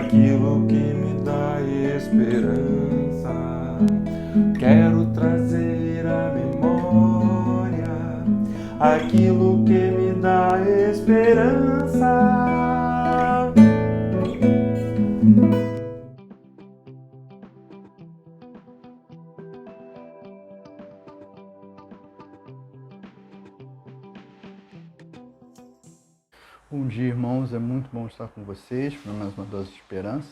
aquilo que me dá esperança. Quero trazer à memória aquilo que me dá esperança. Bom dia, irmãos, é muito bom estar com vocês para mais uma dose de esperança.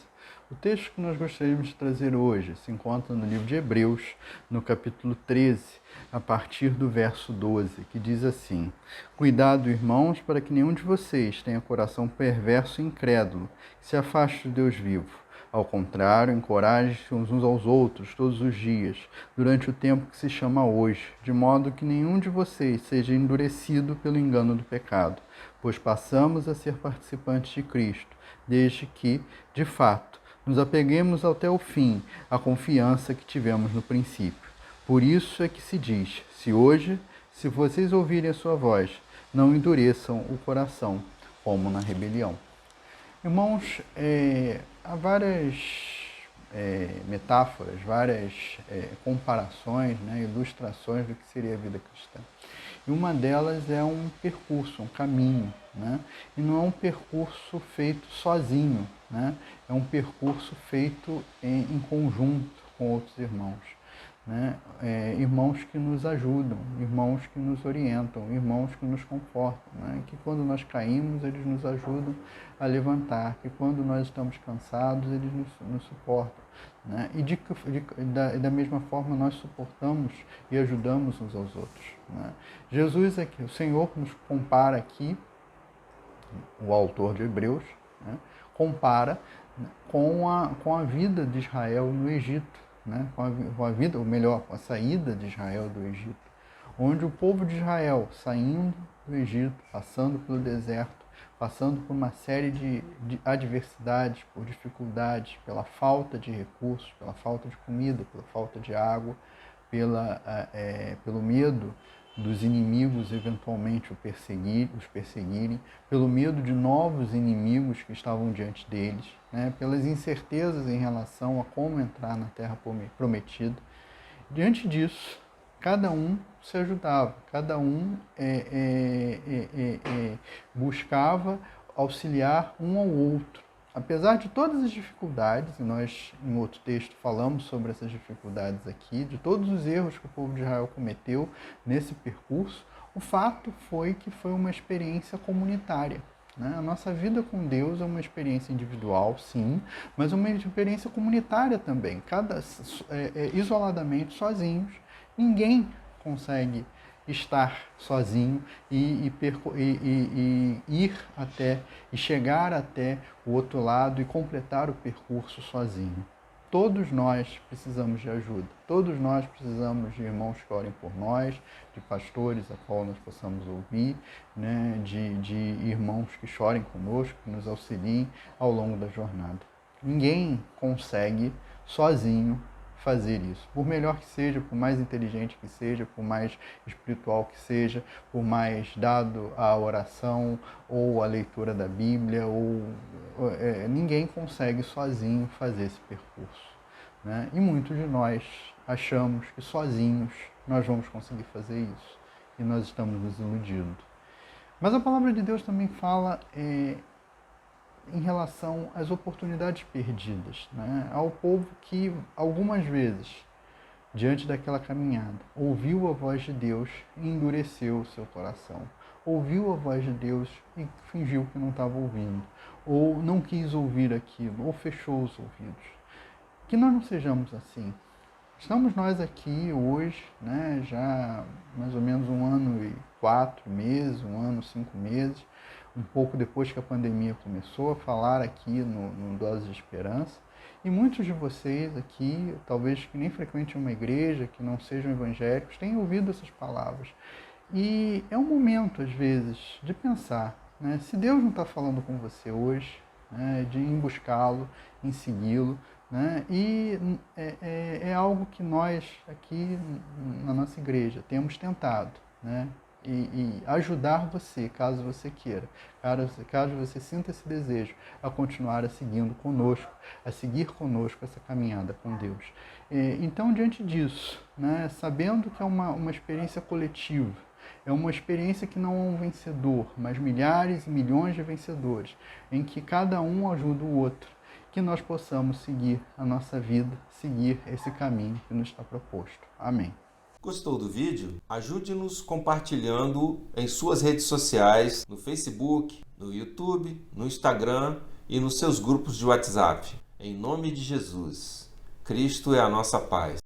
O texto que nós gostaríamos de trazer hoje se encontra no livro de Hebreus, no capítulo 13, a partir do verso 12, que diz assim: Cuidado, irmãos, para que nenhum de vocês tenha coração perverso e incrédulo, que se afaste do Deus vivo. Ao contrário, encorajem-se uns aos outros todos os dias, durante o tempo que se chama hoje, de modo que nenhum de vocês seja endurecido pelo engano do pecado, pois passamos a ser participantes de Cristo, desde que, de fato, nos apeguemos até o fim à confiança que tivemos no princípio. Por isso é que se diz: se vocês ouvirem a sua voz, não endureçam o coração, como na rebelião. Irmãos, há várias metáforas, várias comparações, ilustrações do que seria a vida cristã. E uma delas é um percurso, um caminho, né? E não é um percurso feito sozinho, né? É um percurso feito em conjunto com outros irmãos. Né? Irmãos que nos ajudam, irmãos que nos orientam, irmãos que nos confortam, né? Que quando nós caímos, eles nos ajudam a levantar, que quando nós estamos cansados, eles nos suportam. Né? E da mesma forma nós suportamos e ajudamos uns aos outros. Né? Jesus aqui, o Senhor nos compara aqui, o autor de Hebreus, né? Compara com a vida de Israel no Egito. Né, com a vida, ou melhor, com a saída de Israel do Egito, onde o povo de Israel, saindo do Egito, passando pelo deserto, passando por uma série de adversidades, por dificuldades, pela falta de recursos, pela falta de comida, pela falta de água, pelo medo dos inimigos eventualmente os perseguirem, pelo medo de novos inimigos que estavam diante deles, né, pelas incertezas em relação a como entrar na terra prometida. Diante disso, cada um se ajudava, cada um buscava auxiliar um ao outro. Apesar de todas as dificuldades, e nós em outro texto falamos sobre essas dificuldades aqui, de todos os erros que o povo de Israel cometeu nesse percurso, o fato foi que foi uma experiência comunitária. Né? A nossa vida com Deus é uma experiência individual, sim, mas uma experiência comunitária também. Isoladamente, sozinhos, ninguém consegue estar sozinho e ir até e chegar até o outro lado e completar o percurso sozinho. Todos nós precisamos de ajuda, todos nós precisamos de irmãos que orem por nós, de pastores a qual nós possamos ouvir, né? de irmãos que chorem conosco, que nos auxiliem ao longo da jornada. Ninguém consegue sozinho fazer isso. Por melhor que seja, por mais inteligente que seja, por mais espiritual que seja, por mais dado à oração ou à leitura da Bíblia, ninguém consegue sozinho fazer esse percurso. Né? E muitos de nós achamos que sozinhos nós vamos conseguir fazer isso. E nós estamos nos iludindo. Mas a palavra de Deus também fala em relação às oportunidades perdidas, né? Ao povo que algumas vezes, diante daquela caminhada, ouviu a voz de Deus e endureceu o seu coração. Ouviu a voz de Deus e fingiu que não estava ouvindo, ou não quis ouvir aquilo, ou fechou os ouvidos. Que nós não sejamos assim. Estamos nós aqui hoje, né, já mais ou menos 1 ano e 4 meses, 1 ano e 5 meses, um pouco depois que a pandemia começou, a falar aqui no Dose de Esperança. E muitos de vocês aqui, talvez que nem frequentem uma igreja, que não sejam evangélicos, tenham ouvido essas palavras. E é um momento, às vezes, de pensar, né, se Deus não está falando com você hoje, né, de ir buscá-lo, em segui-lo, né, e é algo que nós aqui na nossa igreja temos tentado, né, e ajudar você, caso você queira, caso você sinta esse desejo, a continuar seguindo conosco, a seguir conosco essa caminhada com Deus. Então, diante disso, né, sabendo que é uma experiência coletiva, é uma experiência que não é um vencedor, mas milhares e milhões de vencedores, em que cada um ajuda o outro, que nós possamos seguir a nossa vida, seguir esse caminho que nos está proposto. Amém. Gostou do vídeo? Ajude-nos compartilhando em suas redes sociais, no Facebook, no YouTube, no Instagram e nos seus grupos de WhatsApp. Em nome de Jesus, Cristo é a nossa paz.